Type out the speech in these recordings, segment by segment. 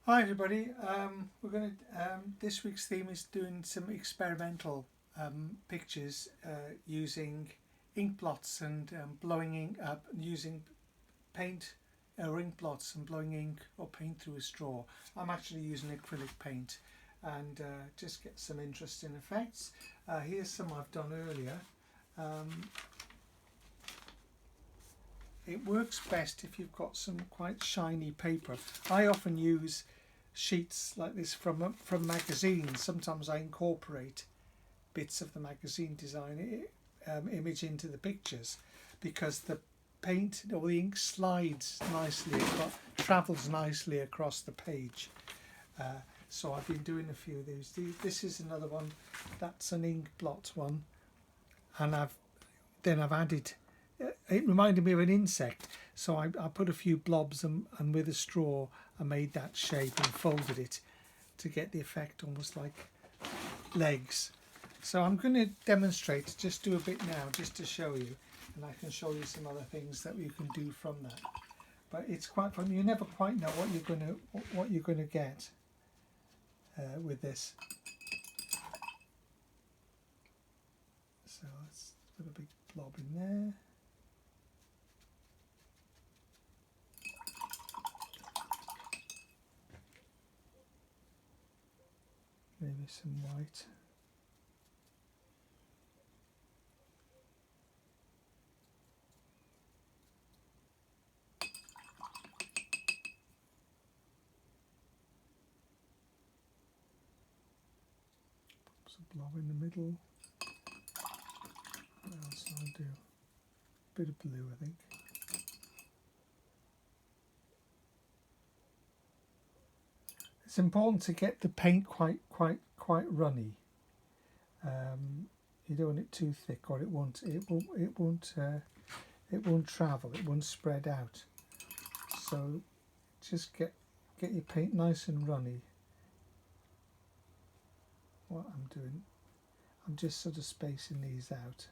Hi everybody. We're going to this week's theme is doing some experimental pictures using ink blots and blowing ink up, using paint or ink blots and blowing ink or paint through a straw. I'm actually using acrylic paint and just get some interesting effects. Here's some I've done earlier. It works best if you've got some quite shiny paper. I often use sheets like this from magazines. Sometimes I incorporate bits of the magazine design image into the pictures because the paint or the ink slides nicely, travels nicely across the page. So I've been doing a few of these. This is another one. That's an ink blot one, and I've added. It reminded me of an insect, so I put a few blobs and with a straw I made that shape and folded it to get the effect almost like legs. So I'm going to demonstrate, just do a bit now just to show you, and I can show you some other things that you can do from that. But it's quite fun. You never quite know what you're going to get with this. So let's put a big blob in there. Maybe some white. Put some blob in the middle. What else do I do? A bit of blue, I think. It's important to get the paint quite runny. You don't want it too thick, or it won't travel. It won't spread out. So just get your paint nice and runny. What I'm doing, I'm just sort of spacing these out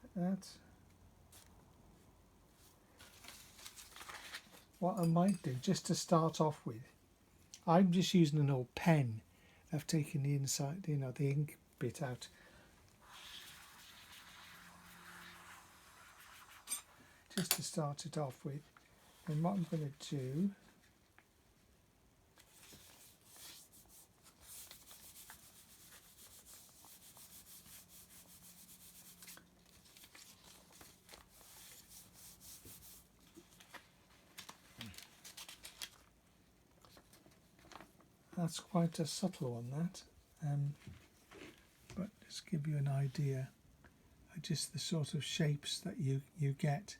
like that. What I might do, just to start off with, I'm just using an old pen. I've taken the inside, the ink bit out. Just to start it off with. And what I'm going to do, that's quite a subtle one, that, but just give you an idea of just the sort of shapes that you get.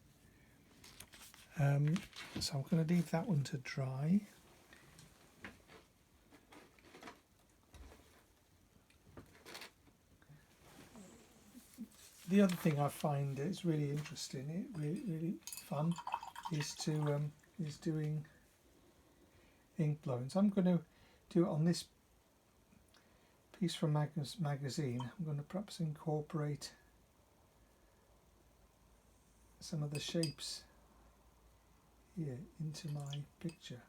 So I'm going to leave that one to dry. The other thing I find is really interesting, really fun, is doing ink blowing. So I'm going to do it on this piece from magazine. I'm going to perhaps incorporate some of the shapes here into my picture.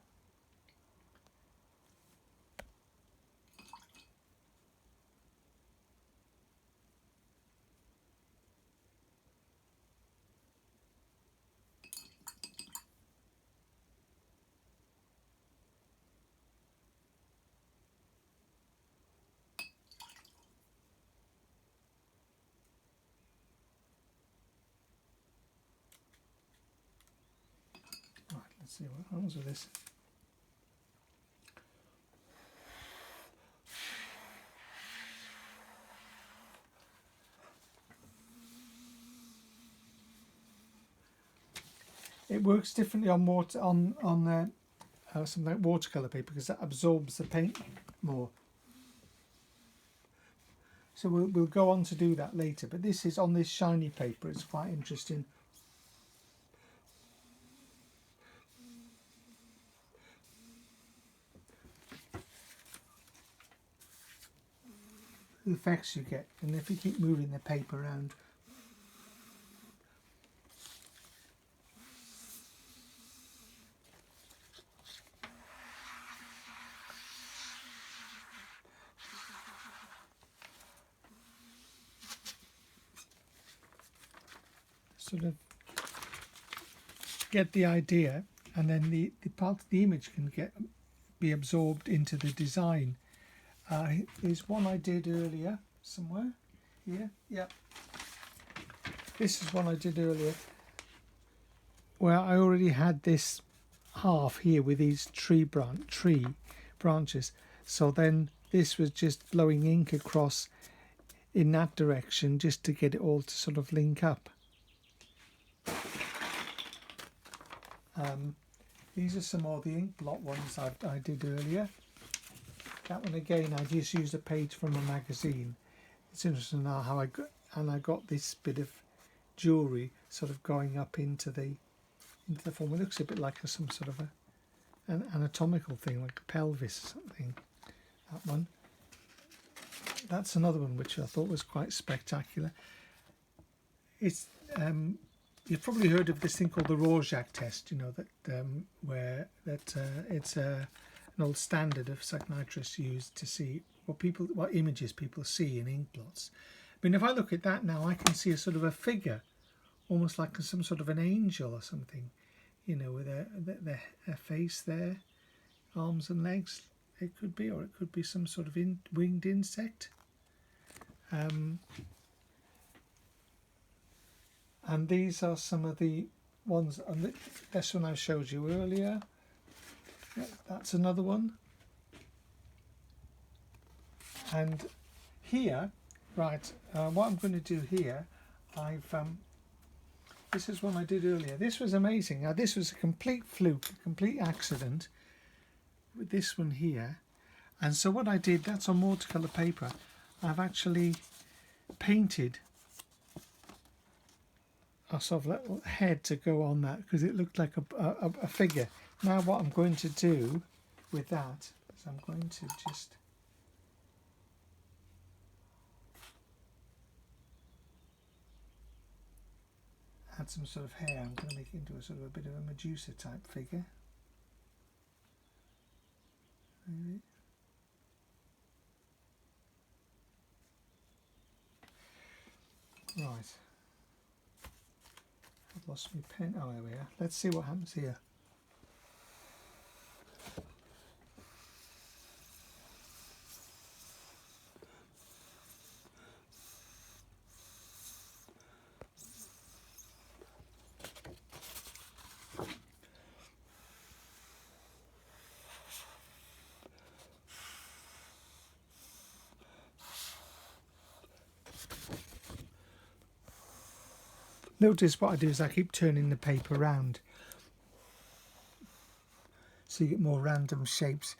Let's see what happens with this. It works differently on something like watercolour paper because that absorbs the paint more. So we'll go on to do that later. But this is on this shiny paper. It's quite interesting. The effects you get, and if you keep moving the paper around, sort of get the idea, and then the part of the image can be absorbed into the design. There's one I did earlier somewhere here. Yeah, this is one I did earlier where I already had this half here with these tree branches. So then this was just blowing ink across in that direction just to get it all to sort of link up. These are some more of the ink blot ones I did earlier. That one again, I just used a page from a magazine. It's interesting now how I got this bit of jewellery sort of going up into the form. It looks a bit like some sort of an anatomical thing, like a pelvis or something. That one. That's another one which I thought was quite spectacular. It's you've probably heard of this thing called the Rorschach Test. You know that it's an old standard of psychiatrists use to see what images people see in ink blots. I mean, if I look at that now, I can see a sort of a figure, almost like some sort of an angel or something, you know, with a face there, arms and legs. It could be, or it could be some sort of winged insect. And these are some of the ones. And this one I showed you earlier. Yeah, that's another one. And here, right, what I'm going to do here, this is one I did earlier. This was amazing. Now this was a complete fluke, a complete accident with this one here. And so what I did, that's on watercolour paper. I've actually painted a sort of little head to go on that because it looked like a figure. Now what I'm going to do with that is I'm going to just add some sort of hair. I'm going to make it into a sort of a bit of a Medusa type figure. Maybe. Right. I've lost my pen. Oh, there we are. Let's see what happens here. Notice what I do is I keep turning the paper round so you get more random shapes.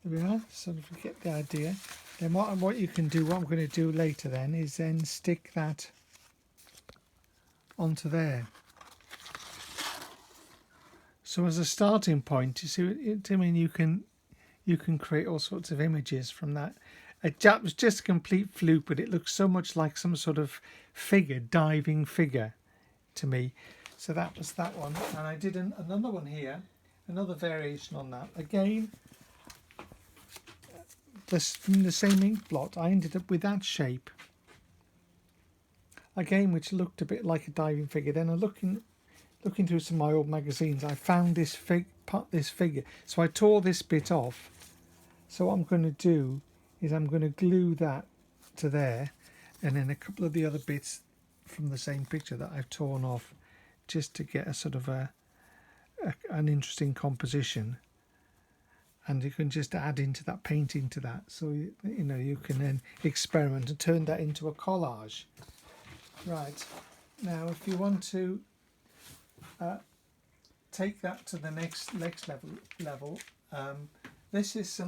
There we are, sort of get the idea. Then what you can do, what I'm going to do later then, is then stick that onto there. So as a starting point, you see, I mean, you can create all sorts of images from that. It was just a complete fluke, but it looks so much like some sort of figure, diving figure to me. So that was that one, and I did another one here, another variation on that. Again, from the same ink blot, I ended up with that shape. Again, which looked a bit like a diving figure. Then looking through some of my old magazines, I found this figure. So I tore this bit off. So what I'm going to do is I'm going to glue that to there, and then a couple of the other bits from the same picture that I've torn off, just to get a sort of an interesting composition. And you can just add into that, painting to that. So you know, you can then experiment and turn that into a collage. Right, now if you want to take that to the next level, this is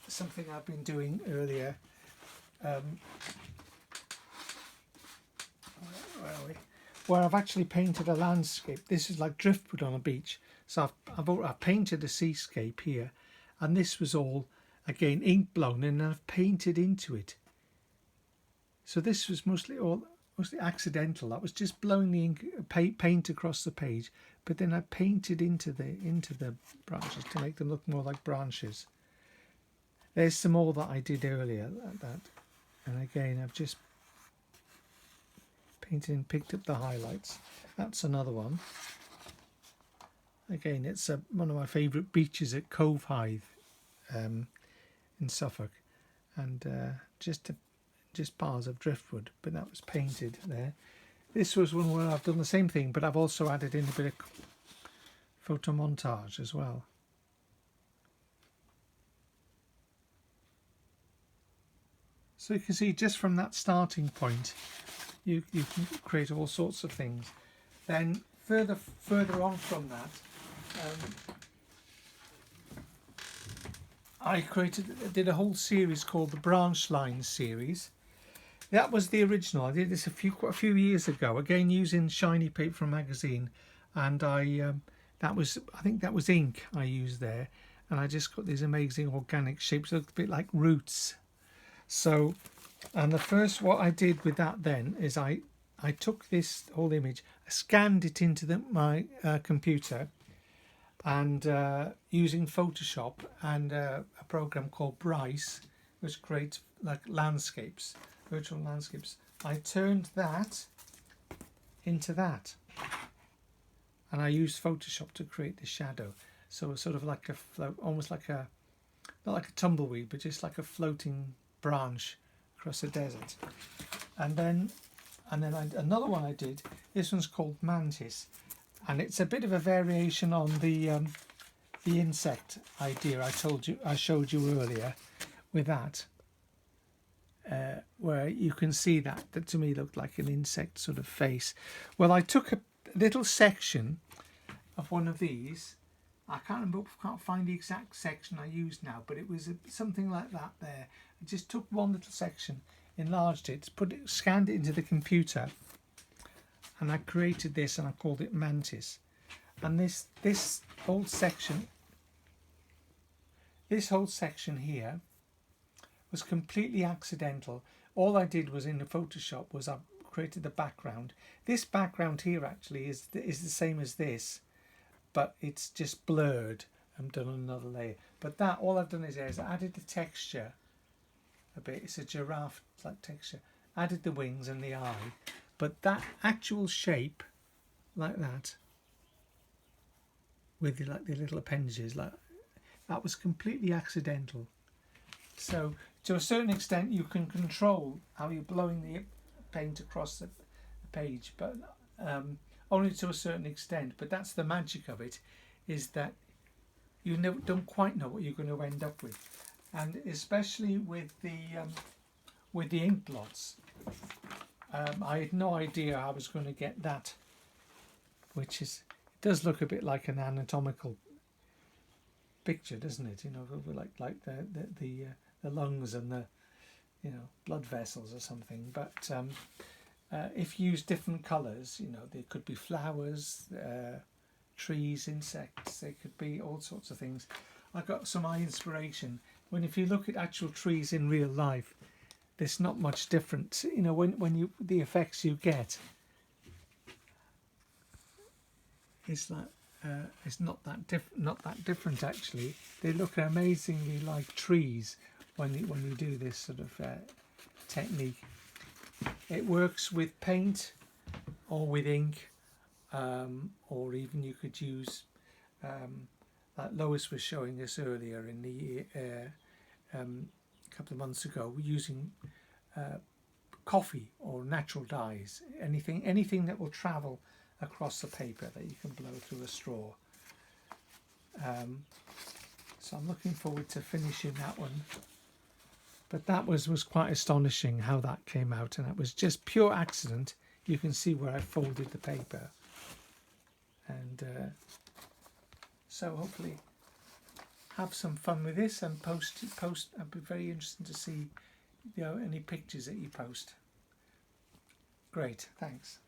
something I've been doing earlier. Where are we? Where I've actually painted a landscape. This is like driftwood on a beach. So I've painted a seascape here, and this was all again ink blown, and I've painted into it. So this was mostly all was accidental. That was just blowing the ink, paint across the page, but then I painted into the branches to make them look more like branches. There's some more that I did earlier like that, and again I've just painted and picked up the highlights. That's another one. Again, it's one of my favourite beaches at Cove Hythe in Suffolk, and just piles of driftwood, but that was painted there. This was one where I've done the same thing, but I've also added in a bit of photo montage as well. So you can see just from that starting point, you can create all sorts of things. Then further on from that, I did a whole series called the Branch Lines series. That was the original. I did this quite a few years ago, again using shiny paper from a magazine, and I think that was ink I used there, and I just got these amazing organic shapes, look a bit like roots. So, and what I did with that then is I took this whole image, I scanned it into my computer, and using Photoshop and a program called Bryce, which creates like landscapes, virtual landscapes, I turned that into that, and I used Photoshop to create the shadow. So it's sort of like a float, almost like not like a tumbleweed, but just like a floating branch across the desert. And then another one I did. This one's called Mantis, and it's a bit of a variation on the insect idea I showed you earlier with that, where you can see that to me looked like an insect sort of face. Well, I took a little section of one of these. I can't find the exact section I used now, but it was something like that there. I just took one little section, enlarged it, scanned it into the computer, and I created this, and I called it Mantis. And this whole section here was completely accidental. All I did was in the Photoshop was I created the background. This background here actually is the same as this, but it's just blurred and done on another layer. But that, all I've done is I added the texture a bit. It's a giraffe like texture. Added the wings and the eye, but that actual shape like that with the little appendages, like that, was completely accidental. So to a certain extent you can control how you're blowing the paint across the page, but only to a certain extent. But that's the magic of it, is that you don't quite know what you're going to end up with, and especially with the ink blots. I had no idea I was going to get that, which it does look a bit like an anatomical picture, doesn't it? You know, like the lungs and the blood vessels or something. But if you use different colours, there could be flowers, trees, insects. They could be all sorts of things. I got some inspiration if you look at actual trees in real life, there's not much difference. When the effects you get, it's like it's not that different actually. They look amazingly like trees when you do this sort of technique. It works with paint or with ink, or even you could use, like Lois was showing us earlier in the couple of months ago, using coffee or natural dyes, anything that will travel across the paper that you can blow through a straw. So I'm looking forward to finishing that one. But that was quite astonishing how that came out, and that was just pure accident. You can see where I folded the paper, and so hopefully have some fun with this and post. I'd be very interested to see any pictures that you post. Great, thanks.